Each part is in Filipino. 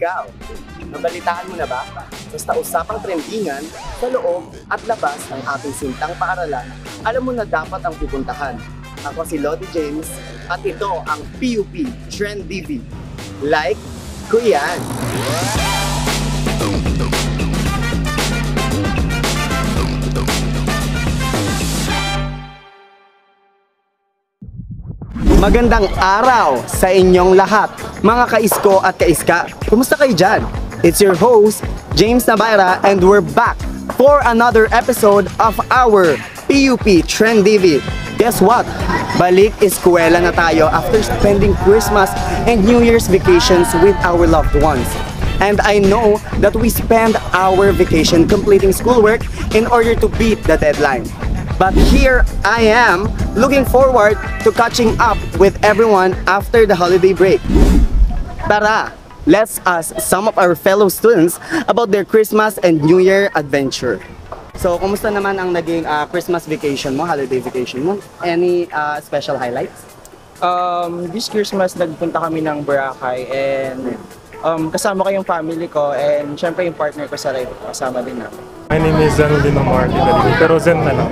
ikaw, nabalitaan mo na ba? Basta usapang trendingan sa loob at labas ng ating sintang paaralan, alam mo na dapat ang pupuntahan. Ako si Lodi James at ito ang PUP Trend TV. Like ko yan! Magandang araw sa inyong lahat, mga kaisko at kaiska. Kumusta kayo dyan? It's your host, James Navarra, and we're back for another episode of our PUP Trend TV. Guess what? Balik eskwela na tayo after spending Christmas and New Year's vacations with our loved ones. And I know that we spend our vacation completing schoolwork in order to beat the deadline. But here I am, looking forward to catching up with everyone after the holiday break. Tara, let's ask some of our fellow students about their Christmas and New Year adventure. So, kumusta naman ang naging Christmas vacation mo, holiday vacation mo? Any special highlights? This Christmas nagpunta kami ng Boracay and kasama ko yung family ko and syempre yung partner ko sa ride kasama din namin. My name is Zen Linomar, pero Zen na lang.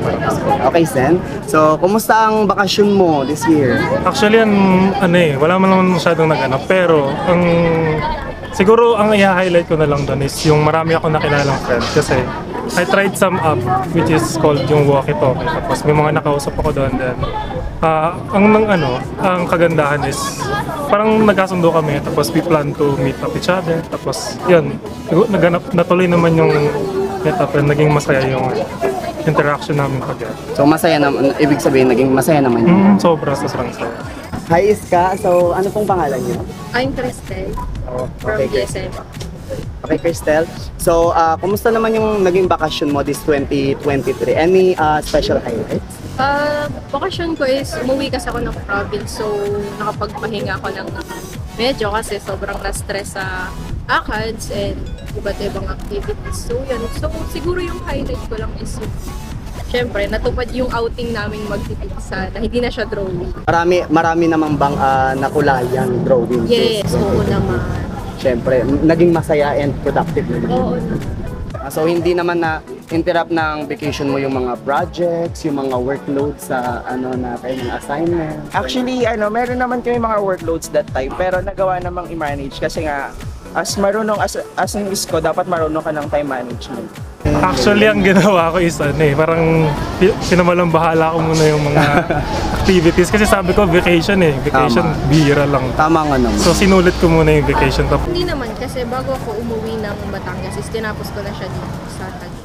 Okay, Zen. So, kumusta ang bakasyon mo this year? Actually, wala man naman masyadong nag-anap, pero siguro ang i-highlight ko na lang doon is yung marami ako nakilalang friends kasi I tried some app which is called yung Walkie Talkie. Tapos may mga nakausap ako doon. Then, ang kagandahan is parang nagkasundo kami. Tapos we plan to meet up each other. Tapos yun, natuloy naman yung meet up and naging masaya yung interaction namin pag-yan. So, masaya naman, ibig sabihin, naging masaya naman yun? Sobra sa saya. Hi, Iska. So, ano pong pangalan niyo? I'm Cristel from Okay, GSM. Okay, Cristel. So, kumusta naman yung naging bakasyon mo this 2023? Any special highlights? Bakasyon ko is umuwi kasi ako ng province, so nakapagpahinga ako ng medyo kasi sobrang na-stress sa ACADS and iba't ibang activities. So, yun. So, siguro yung highlight ko lang is yung syempre, natupad yung outing namin magpipigsa na hindi na siya drawing. Marami naman bang nakulayan drawing? Yes, oo naman. Syempre, naging masaya and productive naman. Oo naman. So, hindi naman na interrupt ng vacation mo yung mga projects, yung mga workloads sa na kayo ng assignment? Actually, meron naman kami mga workloads that time pero nagawa namang i-manage kasi nga as an isko, dapat marunong ka ng time management. Actually, ang ginawa ko is parang pinamalang bahala ko muna yung mga activities kasi sabi ko vacation vacation bihira lang. Tama nga naman. So sinulit ko muna yung vacation. Hindi naman kasi bago ako umuwi ng Batangas is tinapos ko na siya dito sa Taguig.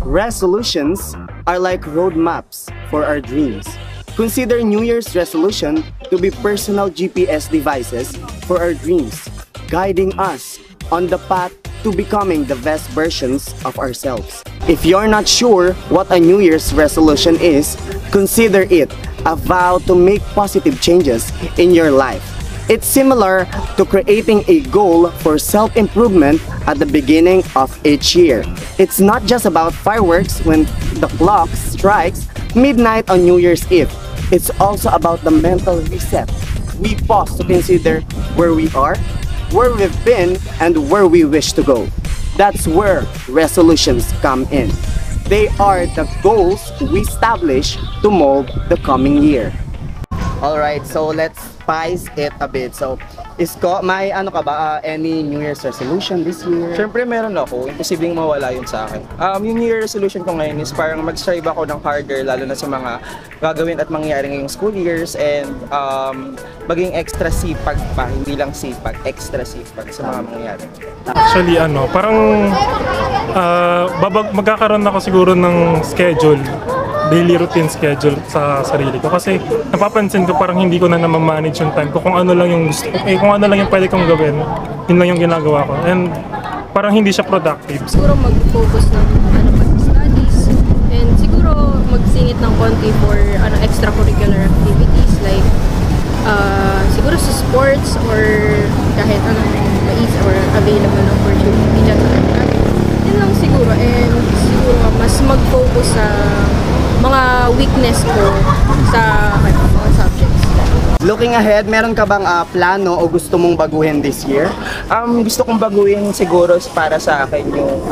Resolutions are like roadmaps for our dreams. Consider New Year's resolution to be personal GPS devices for our dreams, guiding us on the path to becoming the best versions of ourselves. If you're not sure what a New Year's resolution is, consider it a vow to make positive changes in your life. It's similar to creating a goal for self-improvement at the beginning of each year. It's not just about fireworks when the clock strikes midnight on New Year's Eve. It's also about the mental reset. We pause to consider where we are, where we've been, and where we wish to go. That's where resolutions come in. They are the goals we establish to mold the coming year. Alright, so let's spice it a bit. So, Isko, may any New Year's resolution this year? Syempre meron ako, imposibleng mawala yun sa akin. Yung New Year resolution ko ngayon is parang mag-strive ako ng harder lalo na sa mga gagawin at mangyayari ngayong school years and maging extra sipag pa, hindi lang sipag, extra sipag sa mga mangyayari. Actually, parang magkakaroon ako siguro ng schedule, daily routine schedule sa sarili ko kasi napapansin ko parang hindi ko na manage yung time ko kung ano lang yung gusto kung ano lang yung pwede kong gawin, yun lang yung ginagawa ko and parang hindi siya productive. Siguro mag-focus ng pag-studies and siguro magsingit ng konti for extracurricular activities like siguro sa sports or kahit anong mais or available na opportunity dyan sa atin. Yun lang siguro and siguro mas mag-focus sa mga weakness ko sa mga subjects. Looking ahead, meron ka bang plano o gusto mong baguhin this year? Gusto kong baguhin siguro para sa akin yung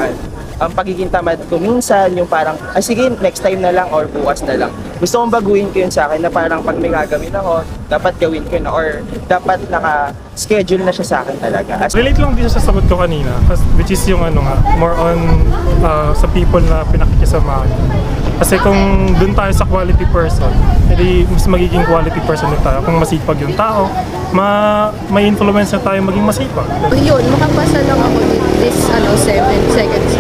ang pagiging tamad ko minsan, yung parang, sige, next time na lang or bukas na lang. Gusto kong baguhin ko yun sa akin na parang pag may gagawin ako, dapat gawin ko na or dapat naka-schedule na siya sa akin talaga. Relate lang din sa sagot ko kanina, which is yung more on sa people na pinakikisamahan. Kasi kung dun tayo sa quality person, edi mas magiging quality person din tayo. Kung masipag yung tao, may influence na tayo maging masipag. Yun, makapasa lang ako this 7 seconds.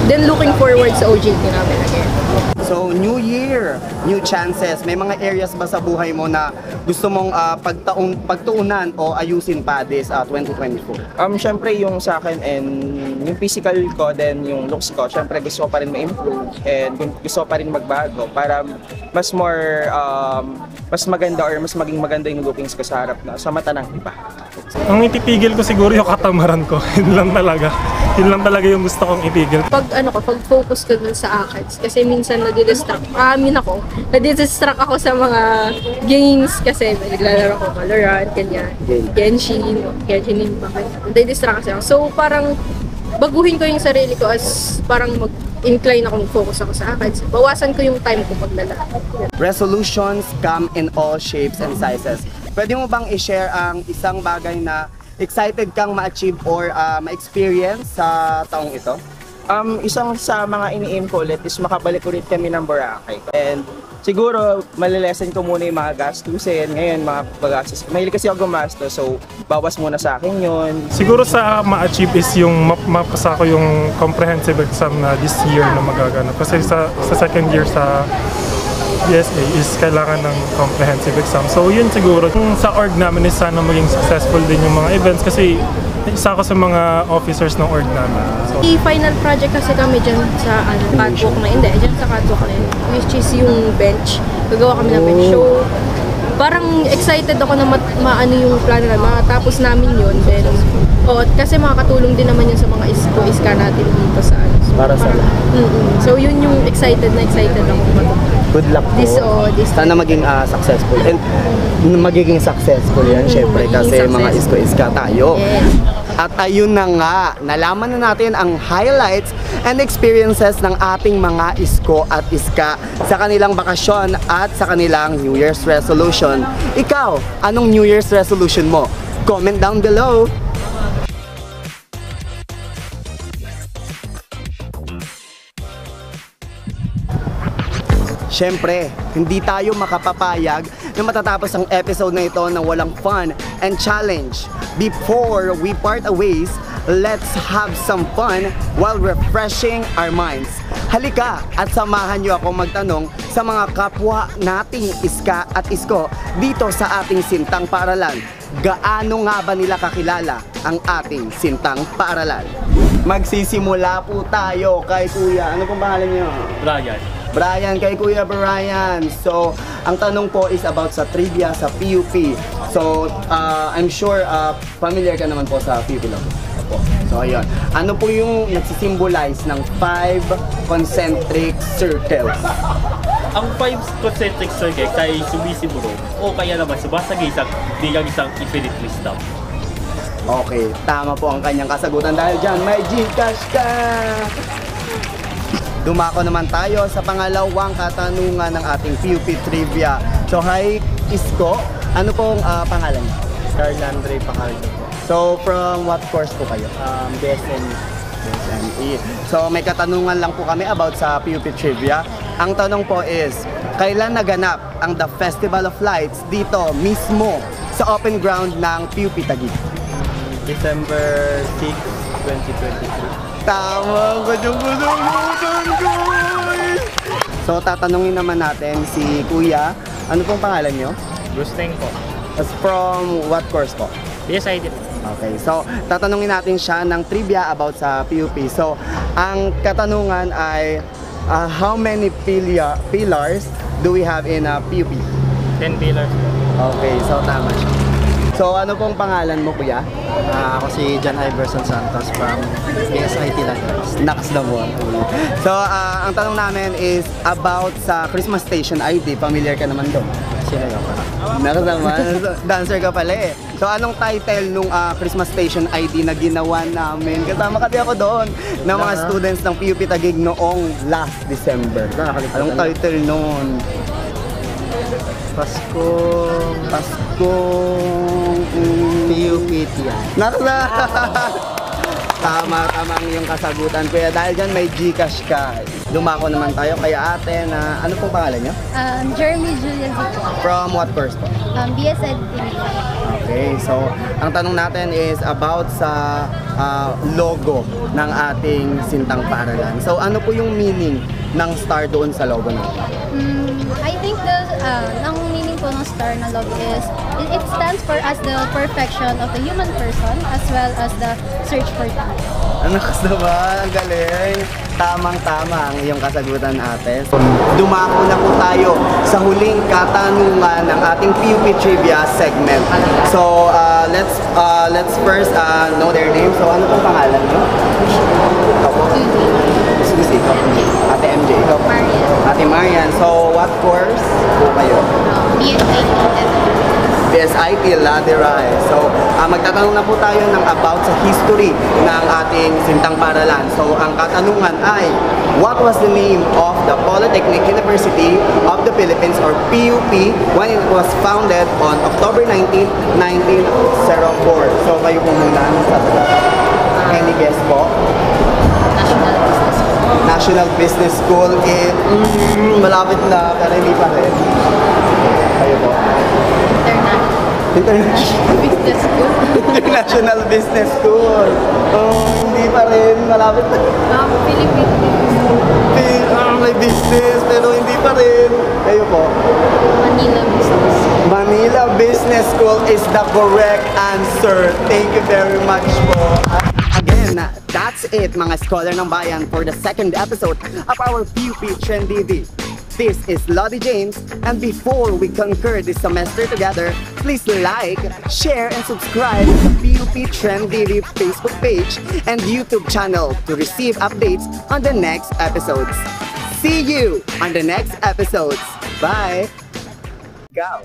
Then looking forward sa OJT namin again. So, new year, new chances. May mga areas ba sa buhay mo na gusto mong pagtuunan o ayusin pa this 2024? Syempre yung sa akin and yung physical ko, then yung looks ko, syempre gusto ko pa rin ma-improve and gusto ko pa rin magbago para mas mas maganda or mas maging maganda yung lookings ko sa harap na sa mata ng iba. Ang itipigil ko siguro yung katamaran ko. Yun lang talaga. Yun lang talaga yung gusto kong itigil. Pag focus ko dun sa akin, kasi minsan nadidistract ako sa mga games kasi naglalaro ko Valorant, ganyan, Genshin Impact. Nadidistract kasi ako. So parang baguhin ko yung sarili ko as parang incline ako mag-focus ako sa akin. So, bawasan ko yung time ko paglalaro. Resolutions come in all shapes and sizes. Pwede mo bang i-share ang isang bagay na excited kang ma-achieve or ma-experience sa taong ito? Isang sa mga ini-aim ko ulit is makabalik ulit kami ng Boracay. And siguro, malilesen ko muna yung mga gastusin. Ngayon, mga pagastos. Mahilig kasi ako gumastos, so bawas muna sa akin yun. Siguro sa ma-achieve is yung mapasa ko yung comprehensive exam na this year na magaganap. Kasi sa second year sa BSA is kailangan ng comprehensive exam. So yun siguro. Kung sa org namin is sana maging successful din yung mga events kasi isa ako sa mga officers ng org namin. So, Final project kasi kami dyan sa catwalk na, hindi, dyan sa catwalk na yun, which is yung bench. Gagawa kami ng bench. So, parang excited ako na maano yung plano na matapos namin yun. Then, kasi makakatulong din naman yun sa mga iska natin dito sa So, Para sa So, yun yung excited ako matapos. Good luck po. This Sana maging successful. And magiging successful yan, syempre, kasi mga isko-iska tayo. Yes. At ayun na nga, nalaman na natin ang highlights and experiences ng ating mga isko at iska sa kanilang bakasyon at sa kanilang New Year's resolution. Ikaw, anong New Year's resolution mo? Comment down below! Siyempre, hindi tayo makapapayag na matatapos ang episode na ito na walang fun and challenge. Before we part ways, let's have some fun while refreshing our minds. Halika at samahan niyo ako magtanong sa mga kapwa nating iska at isko dito sa ating Sintang Paaralan. Gaano nga ba nila kakilala ang ating Sintang Paaralan? Magsisimula po tayo kay Kuya. Ano pong pangalan niyo? Brian, kay Kuya Brian. So, ang tanong po is about sa trivia sa PUP. So, I'm sure familiar ka naman po sa PUP lang. So, ayun. Ano po yung nagsisimbolize ng 5 concentric circles? Ang 5 concentric circle kay sumisiburo o kaya naman sumasagay bilang isang infinitely stop. Okay, tama po ang kanyang kasagutan dahil dyan may Gcash ka! Dumako naman tayo sa pangalawang katanungan ng ating PUP Trivia. So, hi Isko, ano pong pangalan niyo? Carl Andre Pacardo. So, from what course po kayo? BSME. BSME. So, may katanungan lang po kami about sa PUP Trivia. Ang tanong po is, kailan naganap ang The Festival of Lights dito mismo sa open ground ng PUP Taguig? December 6, 2023. Tama! So, tatanungin naman natin si Kuya. Ano pong pangalan nyo? Brusteng po. As from what course po? BSID po. Okay, so tatanungin natin siya ng trivia about sa PUP. So, ang katanungan ay how many pillars do we have in PUP? 10 pillars po. Okay, so tama siya. So, ano pong pangalan mo, Kuya? Ako si John Iverson Santos from BSIT Lagos. Nax the one. So, ang tanong namin is about sa Christmas Station ID. Familiar ka naman doon? Sino ka pa? Meron naman. Dancer ka pala eh. So anong title nung Christmas Station ID na ginawa namin? Kasama kasi ako doon ng mga students ng PUP Taguig noong last December. Nakakalimutan Anong na. title noon? Pasko. PUPT yan. Nakala! Tama ang iyong kasagutan, kuya. Dahil dyan may Gcash ka. Dumako naman tayo kay ate na, ano pong pangalan niyo? Jeremy Julia Zico. From what course po? BS Editing. Okay, so ang tanong natin is about sa logo ng ating Sintang Paaralan. So ano po yung meaning ng star doon sa logo natin? I think ang meaning po ng star na logo is, it stands for as the perfection of the human person as well as the search for talent. Ano kasi ba? Ang galing. Tamang-tama ang iyong kasagutan, ate. So, dumako na po tayo sa huling katanungan ng ating PUP Trivia segment. So, let's first know their name. So, ano pong pangalan niyo? Ikaw po? Susi. Ate MJ. Ikaw po? Marian. Ate Marian. So, what course po kayo? BSIT Laderay. So, magtatanong na po tayo ng about sa history ng ating Sintang Paaralan. So, ang katanungan ay, what was the name of the Polytechnic University of the Philippines or PUP when it was founded on October 19, 1904? So, kayo po muna. Any guess po? National Business School in malapit na pero hindi pa rin. Kayo po? International Business School. International Business School. Hindi pa rin malapit na. Philippine May business pero hindi pa rin. Kayo po? Manila Business. Manila Business School is the correct answer. Thank you very much po. Again, that's it mga scholar ng bayan for the second episode of our PUP Trend TV. This is Lottie James, and before we concur this semester together, please like, share, and subscribe to the PUP Trend TV Facebook page and YouTube channel to receive updates on the next episodes. See you on the next episodes. Bye! Ikaw,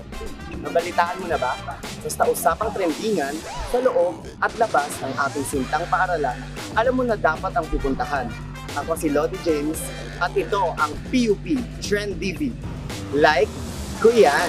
nabalitaan mo na ba? Basta usapang trendingan sa loob at labas ng ating Sintang Paaralan, alam mo na dapat ang pupuntahan. Ako si Lottie James at ito ang PUP Trend TV. Like ko yan!